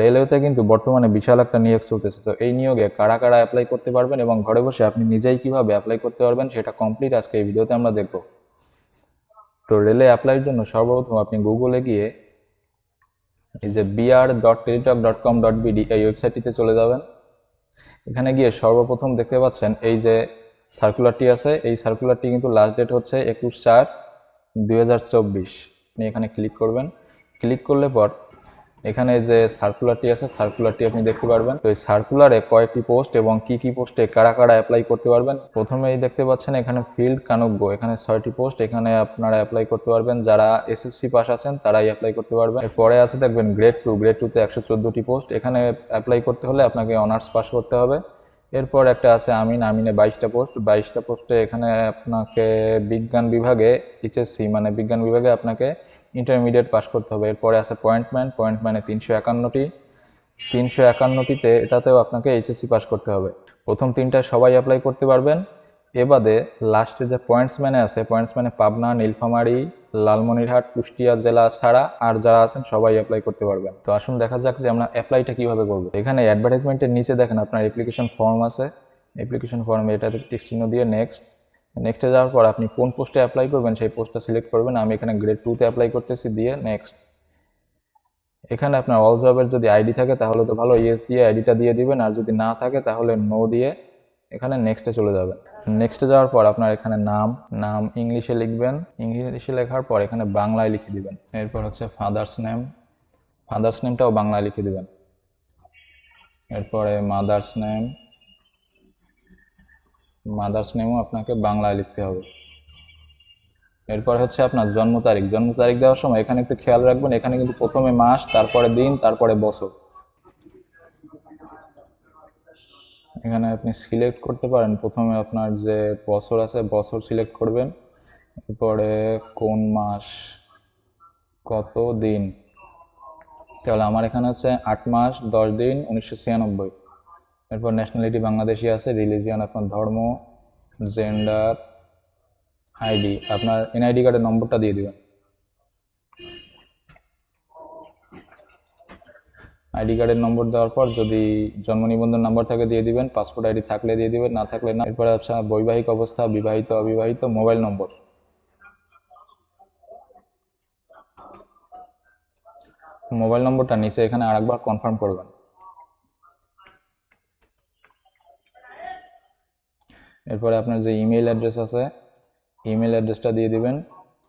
রেলওয়েতে কিন্তু বর্তমানে বিশাল একটা নিয়োগ চলতেছে। তো এই নিয়োগে কারা কারা অ্যাপ্লাই করতে পারবেন এবং ঘরে বসে আপনি নিজেই কিভাবে অ্যাপ্লাই করতে পারবেন সেটা কমপ্লিট আজকে এই ভিডিওতে আমরা দেখব। তো রেলে অ্যাপ্লাইয়ের জন্য সর্বপ্রথম আপনি গুগলে গিয়ে এই যে br.teletalk.com.bd এই ওয়েবসাইটটিতে চলে যাবেন। এখানে গিয়ে সর্বপ্রথম দেখতে পাচ্ছেন এই যে সার্কুলারটি আছে, এই সার্কুলারটি কিন্তু লাস্ট ডেট হচ্ছে 21/4/2024। আপনি এখানে ক্লিক করবেন। ক্লিক করলে পর এখানে যে সার্কুলারটি আছে, সার্কুলারটি আপনি দেখতে পারবেন। তো এই সার্কুলারে কয়েকটি পোস্ট এবং কি কি পোস্টে কারা কারা অ্যাপ্লাই করতে পারবেন। প্রথমেই দেখতে পাচ্ছেন এখানে ফিল্ড কানব্য, এখানে 6টি পোস্ট, এখানে আপনারা অ্যাপ্লাই করতে পারবেন। যারা এসএসসি পাস আছেন তারাই অ্যাপ্লাই করতে পারবেন। এরপরে আছে দেখবেন গ্রেড 2, গ্রেড 2তে 114টি পোস্ট, এখানে অ্যাপ্লাই করতে হলে আপনাকে অনার্স পাস করতে হবে। এরপর একটা আছে আমিনে 22টা পোস্ট, 22টা পোস্টে এখানে আপনাকে বিজ্ঞান বিভাগে এইচএসসি মানে বিজ্ঞান বিভাগে আপনাকে ইন্টারমিডিয়েট পাস করতে হবে। এরপরে আছে পয়েন্টম্যানে 351টি, 351টিতে এটাতেও আপনাকে এইচএসসি পাস করতে হবে। প্রথম তিনটায় সবাই অ্যাপ্লাই করতে পারবেন। এবাদে লাস্টে যে পয়েন্টসম্যানে আছে, পয়েন্টসম্যানে পাবনা, নীলফামারী, লালমনিরহাট, কুষ্টিয়া জেলা ছাড়া আর যারা আছেন সবাই অ্যাপ্লাই করতে পারবেন। তো আসুন দেখা যাক যে আমরা অ্যাপ্লাইটা কিভাবে করব। এখানে অ্যাডভার্টাইজমেন্টের নিচে দেখেন আপনার অ্যাপ্লিকেশন ফর্ম আছে, অ্যাপ্লিকেশন ফর্মে এটাতে টিক চিহ্ন দিয়ে নেক্সটে যাওয়ার পর আপনি কোন পোস্টে অ্যাপ্লাই করবেন সেই পোস্টটা সিলেক্ট করবেন। আমি এখানে গ্রেড 2তে অ্যাপ্লাই করতেছি, দিয়ে নেক্সট। এখানে আপনার অল জবের যদি আইডি থাকে তাহলে তো ভালো, ইয়েস দিয়ে আইডিটা দিয়ে দিবেন, আর যদি না থাকে তাহলে নো দিয়ে এখানে নেক্সটে চলে যাবেন। নেক্সটে যাওয়ার পর আপনার এখানে নাম ইংলিশে লিখবেন, ইংলিশে লেখার পর এখানে বাংলায় লিখে দিবেন। এরপর হচ্ছে ফাদার্স নেমটাও বাংলায় লিখে দিবেন। এরপরে মাদার্স নেমও আপনাকে বাংলায় লিখতে হবে। এরপর হচ্ছে আপনার জন্ম তারিখ দেওয়ার সময় এখানে একটু খেয়াল রাখবেন, এখানে কিন্তু প্রথমে মাস, তারপরে দিন, তারপরে বছর। এখানে আপনি সিলেক্ট করতে পারেন, প্রথমে আপনার যে বছর আছে বছর সিলেক্ট করবেন, এরপরে কোন মাস কত দিন। তাহলে আমার এখানে হচ্ছে 8 মাস 10 দিন 1996। এরপর ন্যাশনালিটি বাংলাদেশি আছে, রিলিজিয়ন আপনার ধর্ম, জেন্ডার, আইডি আপনার এনআইডি কার্ডের নম্বরটা দিয়ে দিবেন। আইডি কার্ডের নম্বর দেওয়ার পর যদি জন্ম নিবন্ধন নাম্বার থাকে দিয়ে দিবেন, পাসপোর্ট আইডি থাকলে দিয়ে দিবেন, না থাকলে না। এরপরে আপনার বৈবাহিক অবস্থা, বিবাহিত অবিবাহিত, মোবাইল নম্বর। মোবাইল নম্বরটা নিচে এখানে আরেকবার কনফার্ম করবেন। এরপরে আপনার যে ইমেল অ্যাড্রেস আছে ইমেল অ্যাড্রেসটা দিয়ে দিবেন।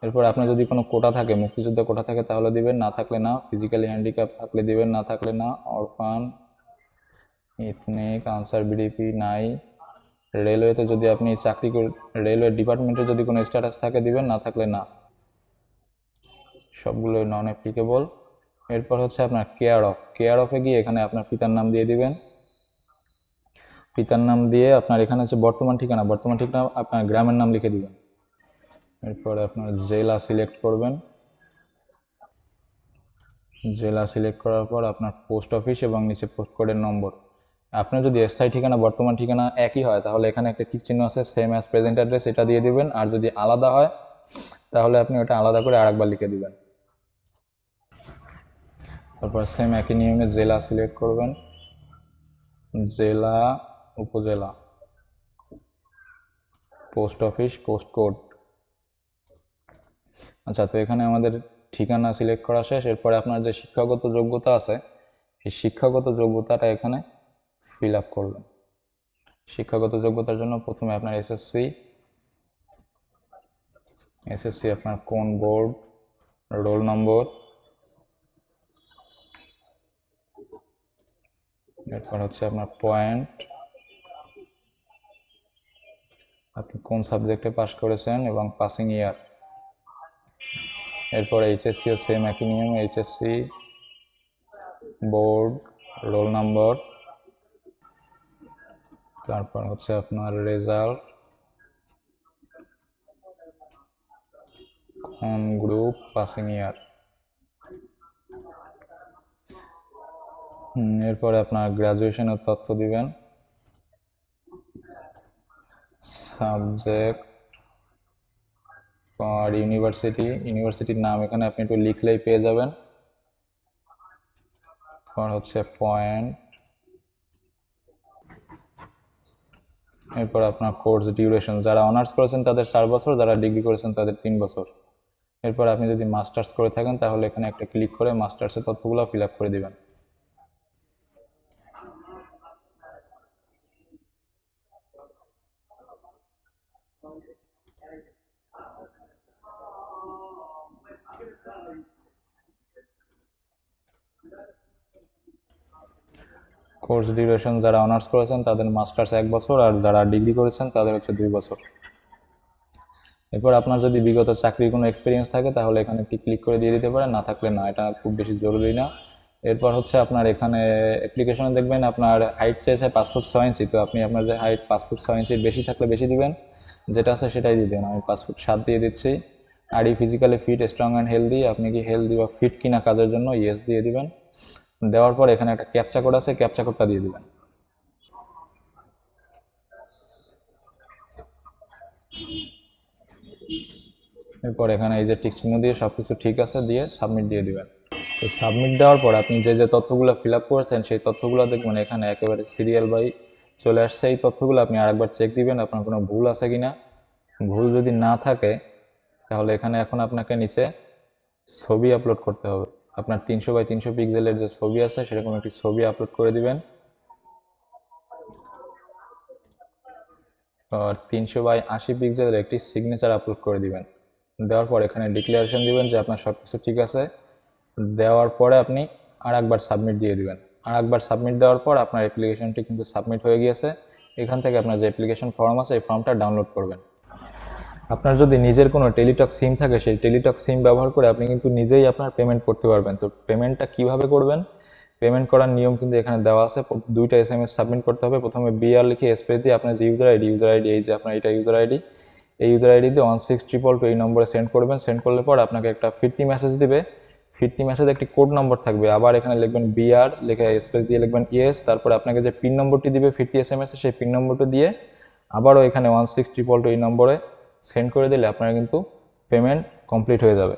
এরপর আপনার যদি কোনো কোটা থাকে, মুক্তিযুদ্ধ কোটা থাকে তাহলে দিবেন, না থাকলে না। ফিজিক্যালি হ্যান্ডিক্যাপ থাকলে দিবেন, না থাকলে না। অরফান, ইথনিক, আনসার বিডিপি নাই। রেলওয়েতে যদি আপনি চাকরি রেলওয়ে ডিপার্টমেন্টে যদি কোনো স্ট্যাটাস থাকে দিবেন, না থাকলে না। সবগুলো নন অ্যাপ্লিকেবল। এরপর হচ্ছে আপনার কেয়ার অফে গিয়ে এখানে আপনার পিতার নাম দিয়ে দিবেন। পিতার নাম দিয়ে আপনার এখানে হচ্ছে বর্তমান ঠিকানা আপনার গ্রামের নাম লিখে দিবেন। এরপরে আপনার জেলা সিলেক্ট করবেন। জেলা সিলেক্ট করার পর আপনার পোস্ট অফিস এবং নিচে পোস্ট কোডের নম্বর। আপনার যদি স্থায়ী ঠিকানা বর্তমান ঠিকানা একই হয় তাহলে এখানে একটা টিক চিহ্ন আছে, সেম অ্যাজ প্রেজেন্ট অ্যাড্রেস, এটা দিয়ে দিবেন। আর যদি আলাদা হয় তাহলে আপনি ওটা আলাদা করে আরেকবার লিখে দিবেন। তারপর সেম একই নিয়মে জেলা সিলেক্ট করবেন, জেলা, উপজেলা, পোস্ট অফিস, পোস্ট কোড। আচ্ছা, তো এখানে আমাদের ঠিকানা সিলেক্ট করা শেষ। এরপরে আপনার যে শিক্ষাগত যোগ্যতা আছে এই শিক্ষাগত যোগ্যতাটা এখানে ফিল আপ করবেন। শিক্ষাগত যোগ্যতার জন্য প্রথমে আপনার এসএসসি আপনার কোন বোর্ড, রোল নম্বর, এরপর হচ্ছে আপনার পয়েন্ট, আপনি কোন সাবজেক্টে পাস করেছেন এবং পাসিং ইয়ার। এরপর এইচএসসি ও সেম একই নিয়ম, এইচএসসি, বোর্ড, রোল নম্বর, তারপর হচ্ছে আপনার রেজাল্ট, কোন গ্রুপ, পাসিং ইয়ার। এরপরে আপনার গ্রাজুয়েশনের তথ্য দিবেন, সাবজেক্ট আর ইউনিভার্সিটির নাম এখানে আপনি একটু লিখলেই পেয়ে যাবেন। এরপর হচ্ছে পয়েন্ট, এরপর আপনার কোর্স ডিউরেশন, যারা অনার্স করেছেন তাদের 4 বছর, যারা ডিগ্রি করেছেন তাদের 3 বছর। এরপর আপনি যদি মাস্টার্স করে থাকেন তাহলে এখানে একটা ক্লিক করে মাস্টার্সের তথ্যগুলো ফিল আপ করে দিবেন। কোর্স ডিউরেশন, যারা অনার্স করেছেন তাদের মাস্টার্স 1 বছর, আর যারা ডিগ্রি করেছেন তাদের হচ্ছে 2 বছর। এরপর আপনার যদি বিগত চাকরির কোনো এক্সপিরিয়েন্স থাকে তাহলে এখানে একটি ক্লিক করে দিয়ে দিতে পারেন, না থাকলে না, এটা খুব বেশি জরুরি না। এরপর হচ্ছে আপনার এখানে অ্যাপ্লিকেশনে দেখবেন আপনার হাইট চেয়েছে 5 ফুট 6 ইঞ্চি, তো আপনি আপনার যে হাইট 5 ফুট 6 ইঞ্চির বেশি থাকলে বেশি দিবেন, যেটা আছে সেটাই দিয়ে দেবেন। আমি 5 ফুট 7 দিয়ে দিচ্ছি। আর ই physically fit, strong and healthy, আপনি কি হেলদি বা ফিট কিনা কাজের জন্য, ইয়েস দিয়ে দিবেন। দেওয়ার পর এখানে একটা ক্যাপচা কোড আছে, ক্যাপচা কোডটা দিয়ে দিবেন। এরপর এখানে এই যে টিক চিহ্ন দিয়ে সব কিছু ঠিক আছে দিয়ে সাবমিট দিয়ে দিবেন। তো সাবমিট দেওয়ার পর আপনি যে যে তথ্যগুলো ফিল আপ করেছেন সেই তথ্যগুলো দেখবেন এখানে একেবারে সিরিয়াল বাই চলে আসছে। এই তথ্যগুলো আপনি আরেকবার চেক দিবেন আপনার কোনো ভুল আছে কিনা। ভুল যদি না থাকে তাহলে এখানে এখন আপনাকে নিচে ছবি আপলোড করতে হবে। আপনার 300 বাই 300 পিক্সেলের যে ছবি আছে সেরকম একটি ছবি আপলোড করে দিবেন। আর 300 বাই 80 পিক্সেলের একটি সিগনেচার আপলোড করে দিবেন। দেওয়ার পর এখানে ডিক্লারেশন দিবেন যে আপনার সব কিছু ঠিক আছে। দেওয়ার পরে আপনি আরেকবার সাবমিট দিয়ে দিবেন। আরেকবার সাবমিট দেওয়ার পর আপনার অ্যাপ্লিকেশনটি কিন্তু সাবমিট হয়ে গিয়েছে। এখান থেকে আপনার যে অ্যাপ্লিকেশন ফর্ম আছে এই ফর্মটা ডাউনলোড করবেন। আপনার যদি নিজের কোনো টেলিটক সিম থাকে সেই টেলিটক সিম ব্যবহার করে আপনি কিন্তু নিজেই আপনার পেমেন্ট করতে পারবেন। তো পেমেন্টটা কিভাবে করবেন, পেমেন্ট করার নিয়ম কিন্তু এখানে দেওয়া আছে। 2টা SMS সাবমিট করতে হবে। প্রথমে বিআর লিখে স্পেস দিয়ে আপনার যে ইউজার আইডি এই যে আপনার এটা ইউজার আইডি, এই ইউজার আইডি দিয়ে 16222 এই নম্বরে সেন্ড করবেন। সেন্ড করলে পর আপনাকে একটা ফিরতি মেসেজ দিবে। ফিরতি মেসেজে একটি কোড নম্বর থাকবে। আবার এখানে লিখবেন বিআর, লিখে স্পেস দিয়ে লিখবেন ইয়েস, তারপরে আপনাকে যে পিন নম্বরটি দিবে ফিরতি SMS সেই পিন নম্বরটি দিয়ে আবারও এখানে 16222 এই নম্বরে সেন্ড করে দিলে আপনার কিন্তু পেমেন্ট কমপ্লিট হয়ে যাবে।